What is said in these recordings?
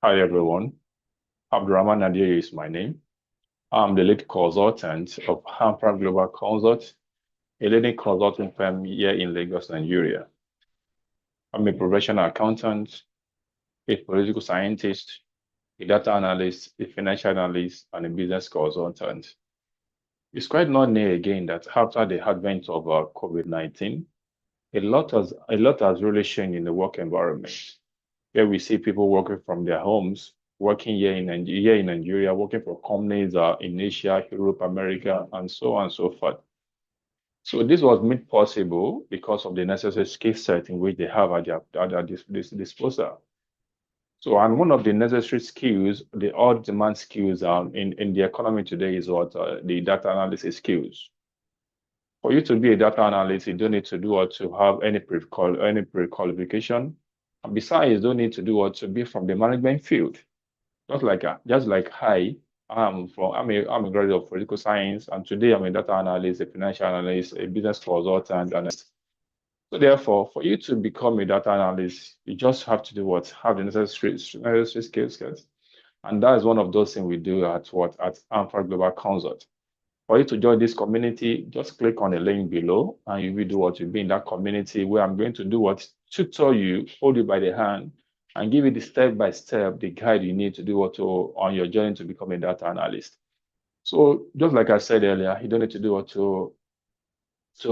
Hi everyone, Abdurrahman Nadir is my name. I'm the lead consultant of Hamper Global Consult, a leading consulting firm here in Lagos, Nigeria. I'm a professional accountant, a political scientist, a data analyst, a financial analyst, and a business consultant. It's quite not new again that after the advent of COVID-19, a lot has really changed in the work environment. Here we see people working from their homes, working here in Nigeria, working for companies in Asia, Europe, America, and so on and so forth. So this was made possible because of the necessary skill set in which they have at their disposal. So, and one of the necessary skills, the odd demand skills in the economy today is what the data analysis skills. For you to be a data analyst, you don't need to do or to have any pre-qualification. And besides, you don't need to do what to be from the management field. Just like I'm a graduate of political science, and today I'm a data analyst, a financial analyst, a business consultant, and so therefore, for you to become a data analyst, you just have to do what? Have the necessary skills. And that is one of those things we do at Alpha Global Consult. For you to join this community, just click on the link below and you will do what you'll be in that community where I'm going to do what? Tutor you, hold you by the hand, and give you the step-by-step, the guide you need to do what on your journey to become a data analyst. So just like I said earlier, you don't need to do what to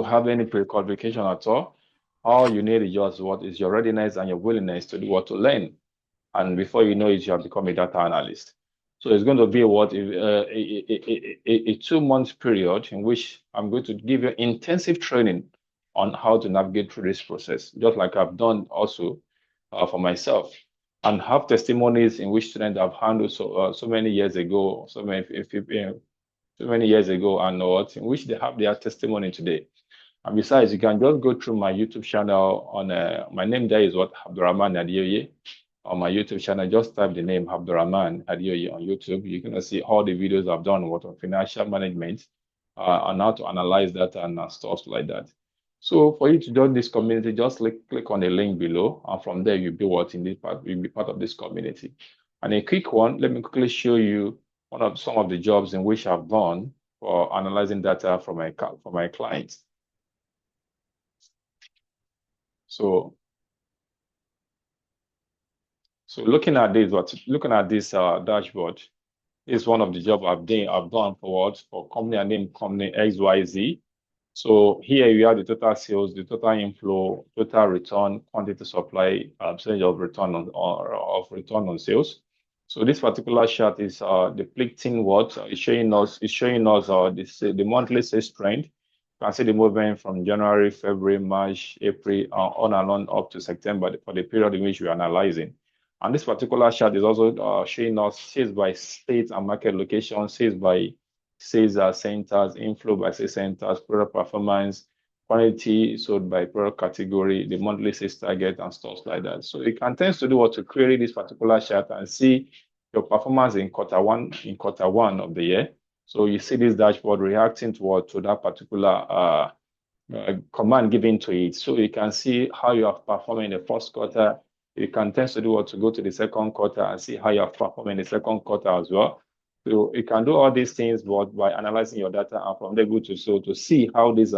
have any pre-qualification at all. All you need is just what is your readiness and your willingness to do what to learn. And before you know it, you have become a data analyst. So it's going to be a 2 month period in which I'm going to give you intensive training on how to navigate through this process, just like I've done also for myself, and have testimonies in which students have handled so many years ago, so many years ago, and what in which they have their testimony today. And besides, you can just go through my YouTube channel on my name there is what Abdurrahman Adioye. On my YouTube channel, just type the name Abdurrahman Adioye on YouTube. You're gonna see all the videos I've done what on financial management and how to analyze that and stuff like that. So for you to join this community, just click on the link below, and from there you'll be what in this part, you'll be part of this community. And a quick one, let me quickly show you some of the jobs in which I've done for analyzing data from my clients. So looking at this dashboard is one of the jobs I've done for company named company XYZ. So here you have the total sales, the total inflow, total return, quantity supply, percentage of return on sales. So this particular chart is depicting what it's showing us the monthly sales trend. You can see the movement from January, February, March, April, on and on up to September for the period in which we're analyzing. And this particular chart is also showing us sales by state and market location, sales by sales centers, inflow by sales centers, product performance, quantity sold by product category, the monthly sales target, and stuff like that. So it can tend to do what to query this particular chart and see your performance in quarter one of the year. So you see this dashboard reacting to that particular command given to it. So you can see how you have performed in the first quarter. You can tend to do what to go to the second quarter and see how you have performed in the second quarter as well. So you can do all these things, but by analyzing your data and from there go to see how this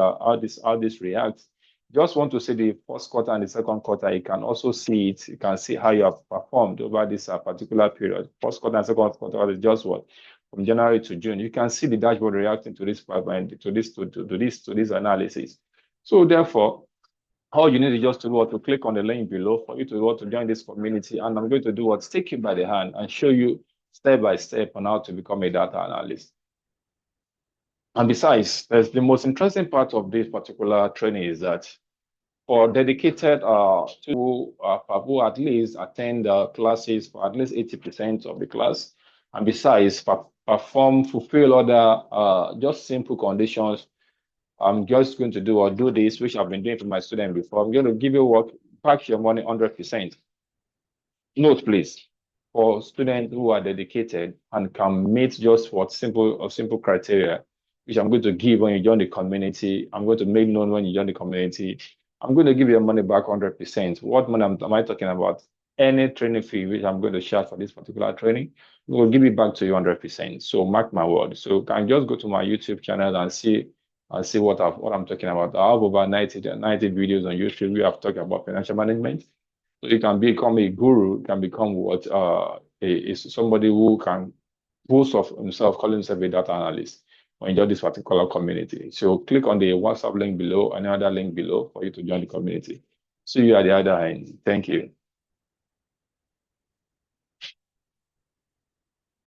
reacts. Just want to see the first quarter and the second quarter. You can also see it. You can see how you have performed over this particular period. First quarter and second quarter is just what from January to June. You can see the dashboard reacting to this analysis. So therefore, all you need is just to click on the link below for you to join this community, and I'm going to do take you by the hand and show you step by step on how to become a data analyst. And besides, there's the most interesting part of this particular training is that for dedicated who at least attend classes for at least 80% of the class, and besides fulfill other just simple conditions. I'm just going to do this, which I've been doing for my students before. I'm going to give you back your money 100%. Note, please, for students who are dedicated and can meet just simple criteria, which I'm going to give when you join the community. I'm going to make known when you join the community. I'm going to give your money back 100%. What money am I talking about? any training fee which I'm going to charge for this particular training, we'll give it back to you 100%. So mark my word. So can just go to my YouTube channel and see what I'm talking about. I have over 90 videos on YouTube. We have talked about financial management. So you can become a guru, can become what is somebody who can boast of himself, calling himself a data analyst or enjoy this particular community. So click on the WhatsApp link below, any other link below for you to join the community. See you at the other end. Thank you.